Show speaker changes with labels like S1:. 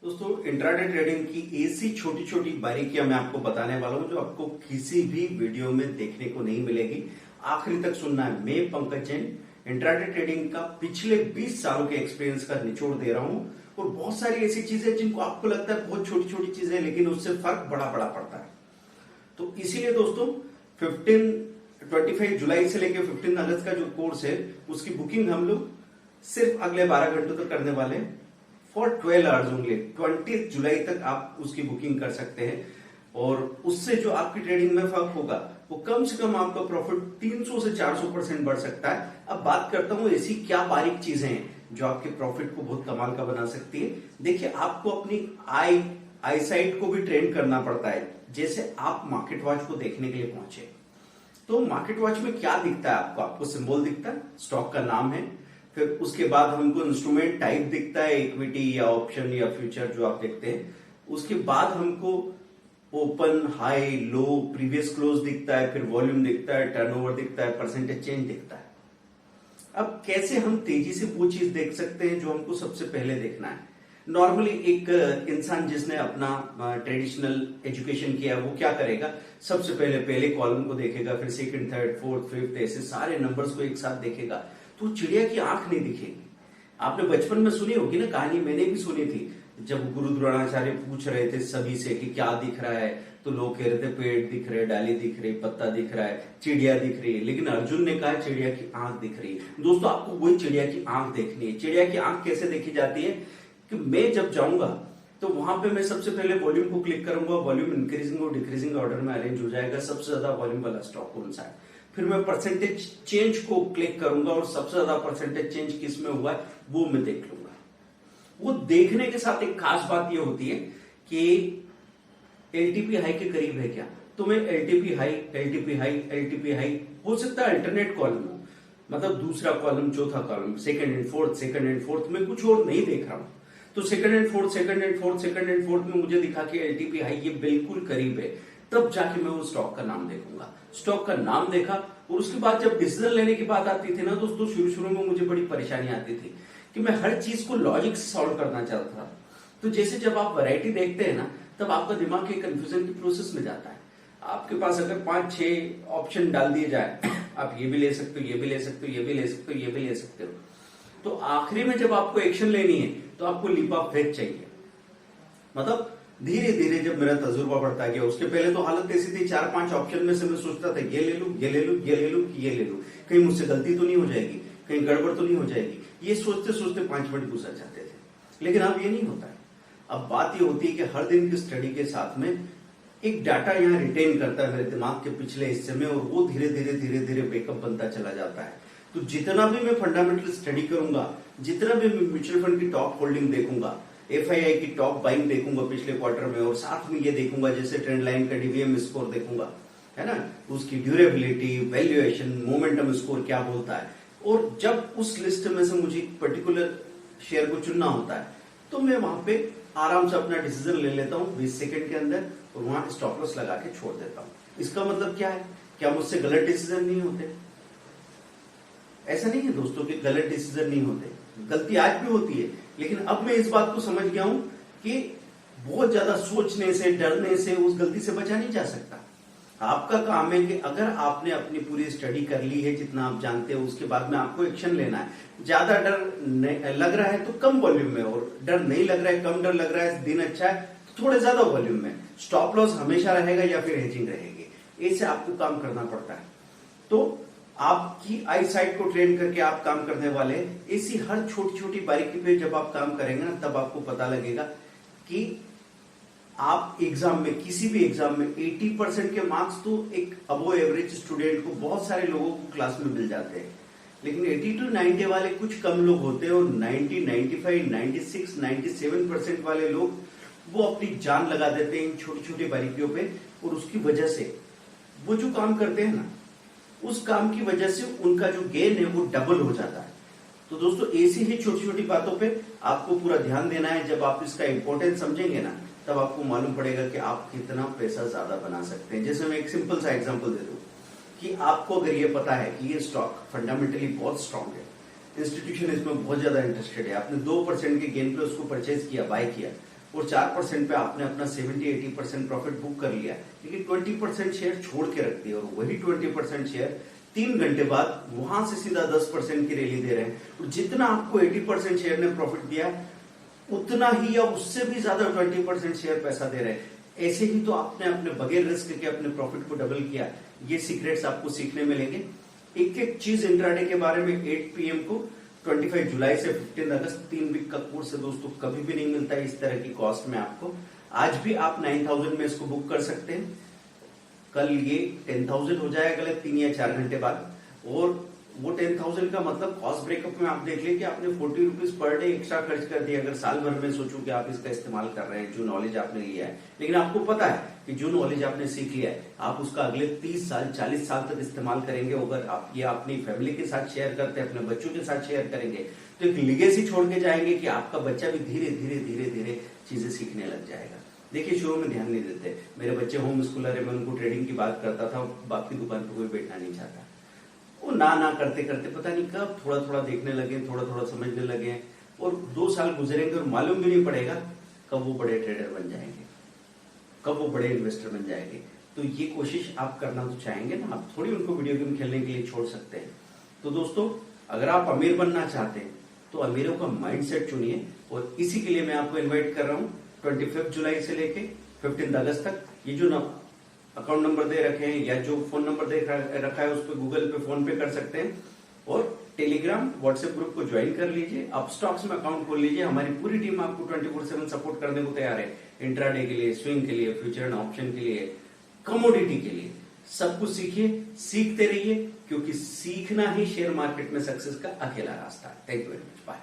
S1: दोस्तों intraday trading की ऐसी छोटी छोटी बारीकियां मैं आपको बताने वाला हूं जो आपको किसी भी वीडियो में देखने को नहीं मिलेगी। आखिरी तक सुनना है। मैं पंकज जैन इंट्राडे ट्रेडिंग का पिछले 20 सालों के एक्सपीरियंस का निचोड़ दे रहा हूं और बहुत सारी ऐसी चीजें जिनको आपको लगता है बहुत छोटी छोटी चीजें, लेकिन उससे फर्क बड़ा बड़ा पड़ता है। तो इसीलिए दोस्तों 25 जुलाई से लेकर 15 अगस्त का जो कोर्स है उसकी बुकिंग हम लोग सिर्फ अगले 12 घंटों तक करने वाले हैं। फॉर 12 आवर्स ओनली 20 जुलाई तक आप उसकी बुकिंग कर सकते हैं और उससे जो आपकी ट्रेडिंग में फर्क होगा वो कम से कम आपका प्रॉफिट 300 से 400% बढ़ सकता है। अब बात करता हूं ऐसी क्या बारीक चीजें हैं जो आपके प्रॉफिट को बहुत कमाल का बना सकती है। देखिए, आपको अपनी आई साइट को भी ट्रेन करना पड़ता है। जैसे आप मार्केट वॉच को देखने के लिए पहुंचे तो मार्केट वॉच में क्या दिखता है आपको सिंबल दिखता है, स्टॉक का नाम है, फिर उसके बाद हमको इंस्ट्रूमेंट टाइप दिखता है, इक्विटी या ऑप्शन या फ्यूचर जो आप देखते हैं। उसके बाद हमको ओपन, हाई, लो, प्रीवियस क्लोज दिखता है, फिर वॉल्यूम दिखता है, टर्नओवर दिखता है, परसेंटेज चेंज दिखता है। अब कैसे हम तेजी से वो चीज देख सकते हैं जो हमको सबसे पहले देखना है। नॉर्मली एक इंसान जिसने अपना ट्रेडिशनल एजुकेशन किया वो क्या करेगा, सबसे पहले कॉलम को देखेगा, फिर सेकंड, थर्ड, फोर्थ, फिफ्थ, ऐसे सारे नंबर्स को एक साथ देखेगा तो चिड़िया की आंख नहीं दिखेगी। आपने बचपन में सुनी होगी ना कहानी, मैंने भी सुनी थी। जब गुरु द्रोणाचार्य पूछ रहे थे सभी से कि क्या दिख रहा है, तो लोग कह रहे थे पेड़ दिख रहे, डाली दिख रही, पत्ता दिख रहा है, चिड़िया दिख रही है। लेकिन अर्जुन ने कहा चिड़िया की आंख दिख रही है। दोस्तों, आपको वही चिड़िया की आंख देखनी है। चिड़िया की आंख कैसे देखी जाती है कि मैं जब जाऊंगा तो वहां पे मैं सबसे पहले वॉल्यूम को क्लिक करूंगा, वॉल्यूम इंक्रीजिंग और डिक्रीजिंग ऑर्डर में अरेंज हो जाएगा। सबसे ज्यादा वॉल्यूम वाला स्टॉक कौन सा है, फिर मैं परसेंटेज चेंज को क्लिक करूंगा और सबसे ज्यादा परसेंटेज चेंज किस में हुआ है वो मैं देख लूंगा। वो देखने के साथ एक खास बात ये होती है कि एलटीपी हाई के करीब है क्या, तो मैं LTP high, LTP high, LTP high, हो सकता है अल्टरनेट कॉलम हो, मतलब दूसरा कॉलम, चौथा कॉलम, सेकंड एंड फोर्थ में कुछ और नहीं देख रहा हूं। तो सेकंड एंड फोर्थ में मुझे दिखा कि एलटीपी हाई ये बिल्कुल करीब है, तब जाके मैं वो स्टॉक का नाम देखूंगा। स्टॉक का नाम देखा और उसके बाद जब डिसीजन लेने की बात आती थी ना दोस्तों, शुरू में मुझे बड़ी परेशानी आती थी कि मैं हर चीज को लॉजिक से सॉल्व करना चाहता था। तो जैसे जब आप वैरायटी देखते हैं ना, तब आपका दिमाग एक कंफ्यूजन की प्रोसेस में जाता है। आपके पास अगर 5-6 ऑप्शन डाल दिए जाए, आप ये भी ले सकते हो, ये भी ले सकते हो, ये भी ले सकते हो, ये भी ले सकते हो, तो आखिरी में जब आपको एक्शन लेनी है तो आपको लीप ऑफ फेथ चाहिए। मतलब धीरे धीरे जब मेरा तजुर्बा बढ़ता गया, उसके पहले तो हालत ऐसी थी 4-5 ऑप्शन में से मैं सोचता था ये ले लूं, ये ले लूं, ये ले लूं, ये ले लूं, कहीं मुझसे गलती तो नहीं हो जाएगी, कहीं गड़बड़ तो नहीं हो जाएगी, ये सोचते सोचते 5 मिनट गुजर जाते थे। लेकिन अब ये नहीं होता है। अब बात ये होती है कि हर दिन की स्टडी के साथ में एक डाटा यहाँ रिटेन करता है मेरे दिमाग के पिछले हिस्से में और वो धीरे धीरे बैकअप बनता चला जाता है। तो जितना भी मैं फंडामेंटल स्टडी करूंगा, जितना भी मैं म्यूचुअल फंड की टॉप होल्डिंग देखूंगा, एफआईआई की टॉप बाइंग देखूंगा पिछले क्वार्टर में, और साथ में ये देखूंगा जैसे ट्रेंड लाइन का डीवीएम स्कोर देखूंगा, है ना, उसकी ड्यूरेबिलिटी, वैल्यूएशन, मोमेंटम स्कोर क्या बोलता है। और जब उस लिस्ट में से मुझे पर्टिकुलर शेयर को चुनना होता है तो मैं वहां पे आराम से अपना डिसीजन ले लेता हूं 20 सेकंड के अंदर और वहां स्टॉप लॉस लगा के छोड़ देता हूं। इसका मतलब क्या है, क्या मुझसे गलत डिसीजन नहीं होते? ऐसा नहीं है दोस्तों कि गलत डिसीजन नहीं होते, गलती आज भी होती है। लेकिन अब मैं इस बात को समझ गया हूं कि बहुत ज्यादा सोचने से, डरने से उस गलती से बचा नहीं जा सकता। आपका काम है कि अगर आपने अपनी पूरी स्टडी कर ली है, जितना आप जानते हो, उसके बाद में आपको एक्शन लेना है। ज्यादा डर लग रहा है तो कम वॉल्यूम में, और डर नहीं लग रहा है, कम डर लग रहा है, दिन अच्छा है तो थोड़े ज्यादा वॉल्यूम में। स्टॉप लॉस हमेशा रहेगा या फिर हेजिंग रहेगी, ऐसे आपको काम करना पड़ता है। तो आपकी आई साइट को ट्रेन करके आप काम करने वाले, ऐसी हर छोटी छोटी बारीकी पे जब आप काम करेंगे ना, तब आपको पता लगेगा कि आप एग्जाम में, किसी भी एग्जाम में 80% के मार्क्स तो एक अबो एवरेज स्टूडेंट को, बहुत सारे लोगों को क्लास में मिल जाते हैं। लेकिन 80 to 90 वाले कुछ कम लोग होते हैं और 90, 95, 96, 97% वाले लोग वो अपनी जान लगा देते हैं इन छोटी छोटी बारीकियों पे। और उसकी वजह से वो जो काम करते हैं ना, उस काम की वजह से उनका जो गेन है वो डबल हो जाता है। तो दोस्तों, ऐसी ही छोटी छोटी बातों पे आपको पूरा ध्यान देना है। जब आप इसका इंपॉर्टेंस समझेंगे ना, तब आपको मालूम पड़ेगा कि आप कितना पैसा ज्यादा बना सकते हैं। जैसे मैं एक सिंपल सा एग्जांपल दे दूं कि आपको अगर ये पता है कि ये स्टॉक फंडामेंटली बहुत स्ट्रांग है, इंस्टीट्यूशन इसमें बहुत ज्यादा इंटरेस्टेड है, आपने 2% के गेन पे उसको परचेज किया, बाय किया, और 4% पे आपने अपना 70-80% प्रॉफिट बुक कर लिया, लेकिन 20% शेयर छोड़ के रख दिया और वही 20% शेयर 3 घंटे बाद वहां से सीधा 10% की रैली दे रहे हैं, और जितना आपको 80% शेयर ने प्रॉफिट दिया उतना ही या उससे भी ज्यादा 20% शेयर पैसा दे रहे हैं। ऐसे ही तो आपने अपने बगैर रिस्क के अपने प्रॉफिट को डबल किया। ये सीक्रेट्स आपको सीखने मिलेंगे। एक एक चीज इंट्राडे के बारे में 8 PM को 25 जुलाई से 15 अगस्त 3 वीक का कोर्स है दोस्तों, कभी भी नहीं मिलता है इस तरह की कॉस्ट में आपको। आज भी आप 9000 में इसको बुक कर सकते हैं, कल ये 10,000 हो जाएगा अगले 3 या 4 घंटे बाद। और वो 10,000 का मतलब कॉस्ट ब्रेकअप में आप देख लें कि आपने 40 रुपीज पर डे एक्स्ट्रा खर्च कर दिया। अगर साल भर में सोचो कि आप इसका इस्तेमाल कर रहे हैं, जो नॉलेज आपने लिया है, लेकिन आपको पता है कि जो नॉलेज आपने सीख लिया है आप उसका अगले 30 साल 40 साल तक इस्तेमाल करेंगे। अगर आप ये अपनी फैमिली के साथ शेयर करते हैं, अपने बच्चों के साथ शेयर करेंगे, तो एक लिगेसी छोड़ के जाएंगे कि आपका बच्चा भी धीरे धीरे धीरे धीरे चीजें सीखने लग जाएगा। देखिए, शुरू में ध्यान नहीं देते। मेरे बच्चे होम स्कूलर है, मैं उनको ट्रेडिंग की बात करता था, बाप की दुकान पर कोई बैठना नहीं चाहता। वो ना करते करते पता नहीं कब थोड़ा थोड़ा देखने लगे, थोड़ा थोड़ा समझने लगे, और 2 साल गुजरेंगे और मालूम भी नहीं पड़ेगा कब वो बड़े ट्रेडर बन जाएंगे, कब वो बड़े इन्वेस्टर बन जाएंगे। तो ये कोशिश आप करना तो चाहेंगे ना, आप थोड़ी उनको वीडियो गेम खेलने के लिए छोड़ सकते हैं। तो दोस्तों, अगर आप अमीर बनना चाहते हैं तो अमीरों का माइंडसेट चुनिए, और इसी के लिए मैं आपको इन्वाइट कर रहा हूँ 25 जुलाई से लेके 15 अगस्त तक। ये जो अकाउंट नंबर दे रखे हैं या जो फोन नंबर दे रखा है उस पर गूगल पे, फोन पे कर सकते हैं, और टेलीग्राम व्हाट्सएप ग्रुप को ज्वाइन कर लीजिए। आप स्टॉक्स में अकाउंट खोल लीजिए। हमारी पूरी टीम आपको 24/7 सपोर्ट करने को तैयार है, इंट्राडे के लिए, स्विंग के लिए, फ्यूचर एंड ऑप्शन के लिए, कमोडिटी के लिए। सब कुछ सीखिए, सीखते रहिए, क्योंकि सीखना ही शेयर मार्केट में सक्सेस का अकेला रास्ता है। Thank you very much, bye.